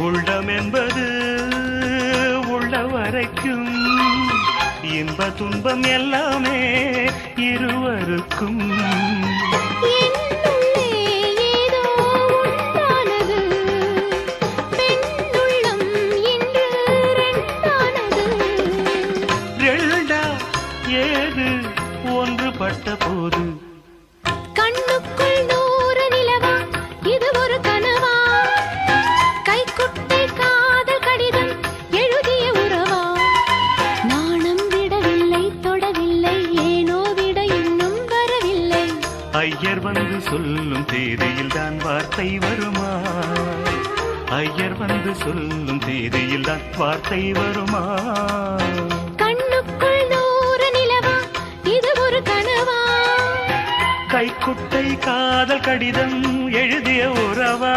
உள்ளம் என்பது உள்ள வரைக்கும் இன்ப துன்பம் எல்லாமே இருவருக்கும். ஏது ஒன்றுபட்ட போது கண்ணுக்குள் 100 நிலவா, இது ஒரு கனவா? கைக்குட்டை காதல் கடிதம் எழுதிய உறவா? நாணம் விடவில்லை, தொடவில்லை, ஏனோ விட இன்னும் வரவில்லை. ஐயர் வந்து சொல்லும் தேதியில் தான் வார்த்தை வருமா? ஐயர் வந்து சொல்லும் தேதியில் தான் வார்த்தை வருமா? கைக்குட்டை காதல் கடிதம் எழுதிய உறவா?